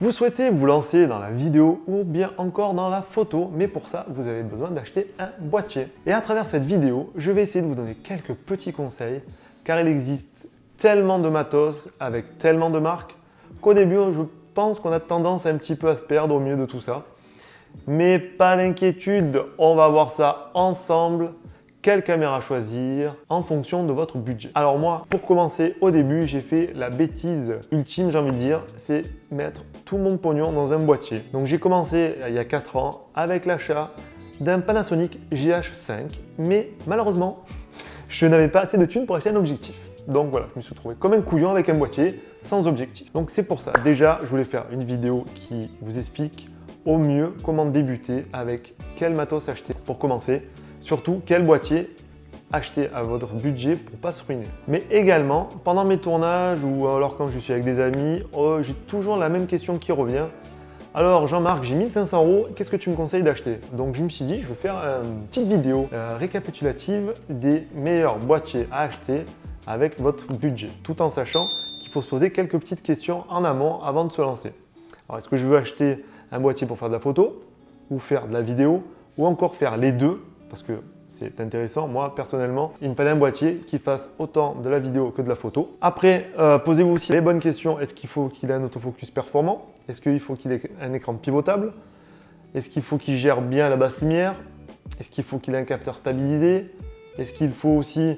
Vous souhaitez vous lancer dans la vidéo ou bien encore dans la photo, mais pour ça, vous avez besoin d'acheter un boîtier. Et à travers cette vidéo, je vais essayer de vous donner quelques petits conseils, car il existe tellement de matos avec tellement de marques qu'au début, je pense qu'on a tendance un petit peu à se perdre au milieu de tout ça. Mais pas d'inquiétude, on va voir ça ensemble. Quelle caméra choisir en fonction de votre budget. Alors moi, pour commencer, au début, j'ai fait la bêtise ultime, j'ai envie de dire, c'est mettre tout mon pognon dans un boîtier. Donc j'ai commencé il y a 4 ans avec l'achat d'un Panasonic GH5, mais malheureusement, je n'avais pas assez de thunes pour acheter un objectif. Donc voilà, je me suis retrouvé comme un couillon avec un boîtier sans objectif. Donc c'est pour ça, déjà, je voulais faire une vidéo qui vous explique au mieux comment débuter, avec quel matos acheter pour commencer. Surtout, quel boîtier acheter à votre budget pour ne pas se ruiner. Mais également, pendant mes tournages ou alors quand je suis avec des amis, j'ai toujours la même question qui revient. Alors Jean-Marc, j'ai 1500 €, qu'est-ce que tu me conseilles d'acheter? Donc je me suis dit, je vais faire une petite vidéo récapitulative des meilleurs boîtiers à acheter avec votre budget, tout en sachant qu'il faut se poser quelques petites questions en amont avant de se lancer. Alors est-ce que je veux acheter un boîtier pour faire de la photo ou faire de la vidéo ou encore faire les deux? Parce que c'est intéressant. Moi, personnellement, il me fallait un boîtier qui fasse autant de la vidéo que de la photo. Après, posez-vous aussi les bonnes questions. Est-ce qu'il faut qu'il ait un autofocus performant? Est-ce qu'il faut qu'il ait un écran pivotable? Est-ce qu'il faut qu'il gère bien la basse lumière? Est-ce qu'il faut qu'il ait un capteur stabilisé? Est-ce qu'il faut aussi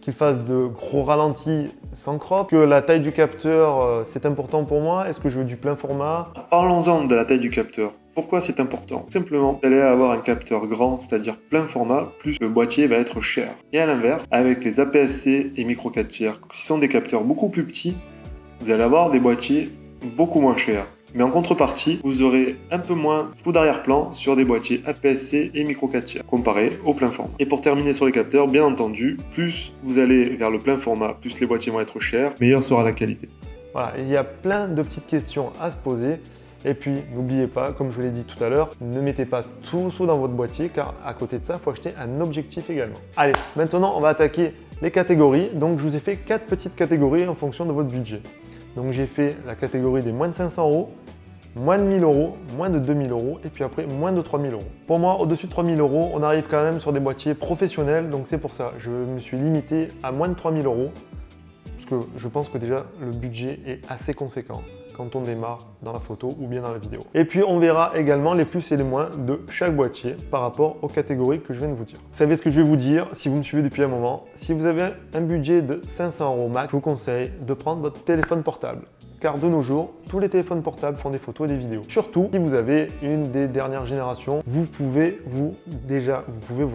qu'il fasse de gros ralentis sans crop? Que la taille du capteur, c'est important pour moi? Est-ce que je veux du plein format? Parlons-en de la taille du capteur. Pourquoi c'est important? Simplement, vous allez avoir un capteur grand, c'est-à-dire plein format, plus le boîtier va être cher. Et à l'inverse, avec les APS-C et micro 4 tiers, qui sont des capteurs beaucoup plus petits, vous allez avoir des boîtiers beaucoup moins chers. Mais en contrepartie, vous aurez un peu moins de flou d'arrière-plan sur des boîtiers APS-C et micro 4 tiers, comparé au plein format. Et pour terminer sur les capteurs, bien entendu, plus vous allez vers le plein format, plus les boîtiers vont être chers, meilleure sera la qualité. Voilà, il y a plein de petites questions à se poser. Et puis, n'oubliez pas, comme je vous l'ai dit tout à l'heure, ne mettez pas tout sous dans votre boîtier, car à côté de ça, il faut acheter un objectif également. Allez, maintenant, on va attaquer les catégories. Donc, je vous ai fait 4 petites catégories en fonction de votre budget. Donc, j'ai fait la catégorie des moins de 500 €, moins de 1000 €, moins de 2000 € et puis après, moins de 3000 €. Pour moi, au-dessus de 3000 €, on arrive quand même sur des boîtiers professionnels. Donc, c'est pour ça, je me suis limité à moins de 3000 €, parce que je pense que déjà, le budget est assez conséquent quand on démarre dans la photo ou bien dans la vidéo. Et puis on verra également les plus et les moins de chaque boîtier par rapport aux catégories que je viens de vous dire. Vous savez ce que je vais vous dire si vous me suivez depuis un moment. Si vous avez un budget de 500 € max, je vous conseille de prendre votre téléphone portable. Car de nos jours, tous les téléphones portables font des photos et des vidéos. Surtout si vous avez une des dernières générations, vous pouvez vous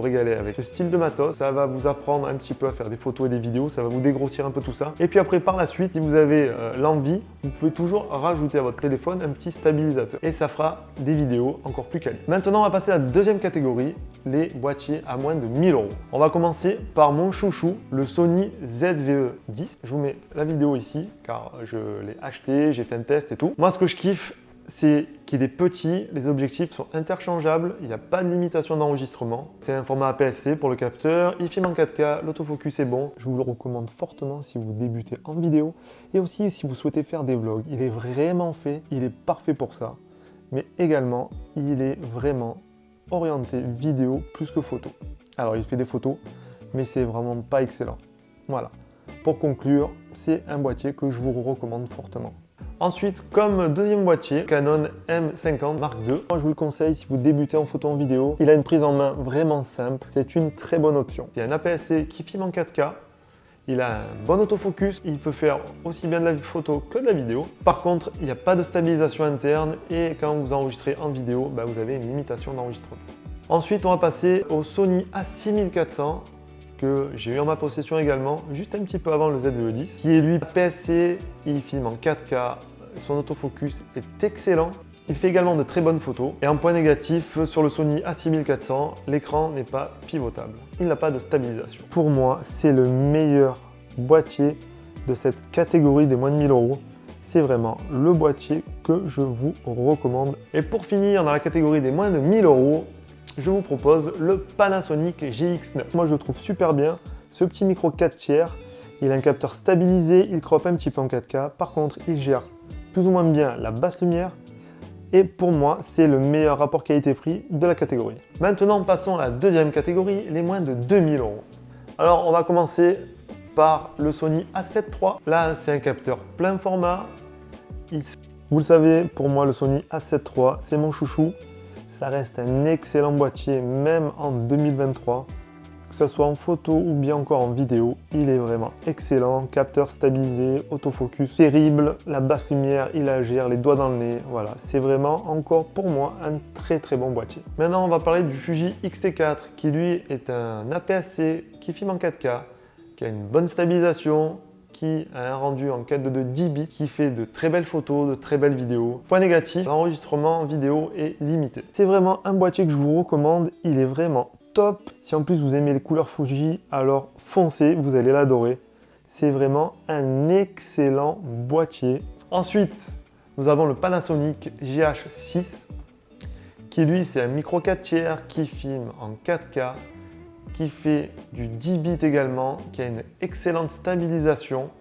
régaler avec ce style de matos. Ça va vous apprendre un petit peu à faire des photos et des vidéos, ça va vous dégrossir un peu tout ça. Et puis après, par la suite, si vous avez l'envie, vous pouvez toujours rajouter à votre téléphone un petit stabilisateur. Et ça fera des vidéos encore plus quali. Maintenant, on va passer à la deuxième catégorie, les boîtiers à moins de 1000 €. On va commencer par mon chouchou, le Sony ZV-E10. Je vous mets la vidéo ici, car je l'ai acheté. J'ai fait un test et tout. Moi, ce que je kiffe, c'est qu'il est petit, les objectifs sont interchangeables, il n'y a pas de limitation d'enregistrement. C'est un format APS-C pour le capteur, il filme en 4K, l'autofocus est bon. Je vous le recommande fortement si vous débutez en vidéo et aussi si vous souhaitez faire des vlogs. Il est vraiment fait, il est parfait pour ça. Mais également, il est vraiment orienté vidéo plus que photo. Alors, il fait des photos, mais c'est vraiment pas excellent. Voilà. Pour conclure, c'est un boîtier que je vous recommande fortement. Ensuite, comme deuxième boîtier, Canon M50 Mark II. Moi, je vous le conseille si vous débutez en photo en vidéo. Il a une prise en main vraiment simple. C'est une très bonne option. Il y a un APS-C qui filme en 4K. Il a un bon autofocus. Il peut faire aussi bien de la photo que de la vidéo. Par contre, il n'y a pas de stabilisation interne et quand vous enregistrez en vidéo, vous avez une limitation d'enregistrement. Ensuite, on va passer au Sony A6400. Que j'ai eu en ma possession également, juste un petit peu avant le ZV-E10, qui est lui APS-C, il filme en 4K, son autofocus est excellent, il fait également de très bonnes photos. Et en point négatif, sur le Sony A6400, l'écran n'est pas pivotable, il n'a pas de stabilisation. Pour moi, c'est le meilleur boîtier de cette catégorie des moins de 1000 €. C'est vraiment le boîtier que je vous recommande. Et pour finir, dans la catégorie des moins de 1000 €, je vous propose le Panasonic GX9. Moi, je le trouve super bien. Ce petit micro 4 tiers, il a un capteur stabilisé, il crop un petit peu en 4K. Par contre, il gère plus ou moins bien la basse lumière, Et pour moi, c'est le meilleur rapport qualité-prix de la catégorie. Maintenant, passons à la deuxième catégorie, les moins de 2000 €. Alors, on va commencer par le Sony A7 III. Là, c'est un capteur plein format. Vous le savez, pour moi, le Sony A7 III, c'est mon chouchou. Ça reste un excellent boîtier, même en 2023. Que ce soit en photo ou bien encore en vidéo, il est vraiment excellent. Capteur stabilisé, autofocus terrible, la basse lumière, il la gère, les doigts dans le nez. Voilà, c'est vraiment encore pour moi un très très bon boîtier. Maintenant, on va parler du Fuji X-T4 qui lui est un APS-C qui filme en 4K, qui a une bonne stabilisation, qui a un rendu en 4:2 10 bits, qui fait de très belles photos, de très belles vidéos. Point négatif, l'enregistrement vidéo est limité. C'est vraiment un boîtier que je vous recommande, il est vraiment top. Si en plus vous aimez les couleurs Fuji, alors foncez, vous allez l'adorer. C'est vraiment un excellent boîtier. Ensuite, nous avons le Panasonic GH6, qui lui c'est un micro 4 tiers qui filme en 4K, qui fait du 10 bits également, qui a une excellente stabilisation.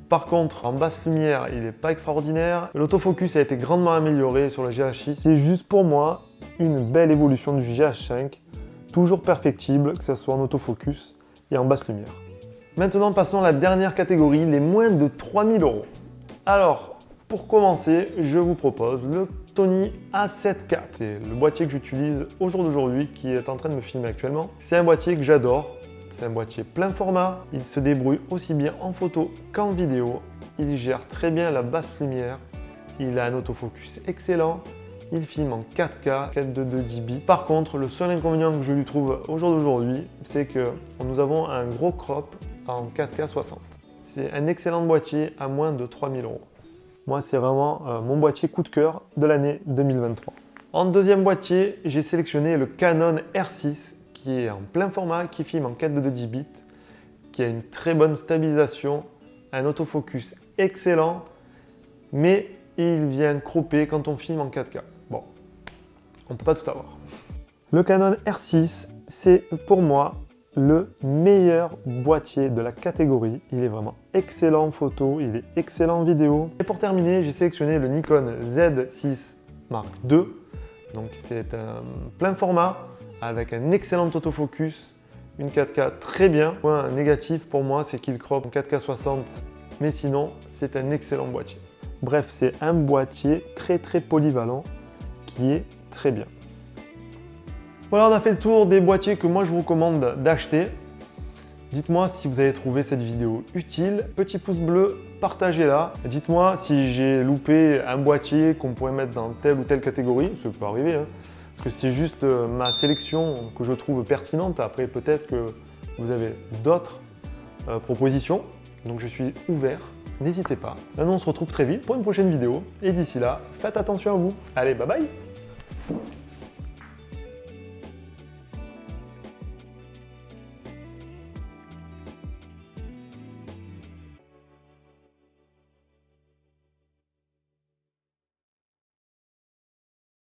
Par contre, en basse lumière, il n'est pas extraordinaire. L'autofocus a été grandement amélioré sur le GH6. C'est juste pour moi une belle évolution du GH5, toujours perfectible, que ce soit en autofocus et en basse lumière. Maintenant, passons à la dernière catégorie, les moins de 3000 €. Alors, pour commencer, je vous propose le Sony A7 IV. C'est le boîtier que j'utilise au jour d'aujourd'hui, qui est en train de me filmer actuellement. C'est un boîtier que j'adore. C'est un boîtier plein format. Il se débrouille aussi bien en photo qu'en vidéo. Il gère très bien la basse lumière. Il a un autofocus excellent. Il filme en 4K, 4:2 10 bits. Par contre, le seul inconvénient que je lui trouve au jour d'aujourd'hui, c'est que nous avons un gros crop en 4K 60. C'est un excellent boîtier à moins de 3000 €. Moi, c'est vraiment mon boîtier coup de cœur de l'année 2023. En deuxième boîtier, j'ai sélectionné le Canon R6 qui est en plein format, qui filme en 4:2 10 bits, qui a une très bonne stabilisation, un autofocus excellent, mais il vient cropper quand on filme en 4K. Bon, on ne peut pas tout avoir. Le Canon R6, c'est pour moi le meilleur boîtier de la catégorie. Il est vraiment excellent en photo, il est excellent en vidéo. Et pour terminer, j'ai sélectionné le Nikon Z6 Mark II. Donc c'est un plein format avec un excellent autofocus, une 4K très bien. Point négatif pour moi, c'est qu'il crop en 4K 60, mais sinon c'est un excellent boîtier. Bref, c'est un boîtier très polyvalent qui est très bien. Voilà, on a fait le tour des boîtiers que moi je vous recommande d'acheter. Dites-moi si vous avez trouvé cette vidéo utile. Petit pouce bleu, partagez-la. Dites-moi si j'ai loupé un boîtier qu'on pourrait mettre dans telle ou telle catégorie. Ça peut arriver, hein, parce que c'est juste ma sélection que je trouve pertinente. Après, peut-être que vous avez d'autres propositions. Donc je suis ouvert. N'hésitez pas. Maintenant, on se retrouve très vite pour une prochaine vidéo. Et d'ici là, faites attention à vous. Allez, bye bye!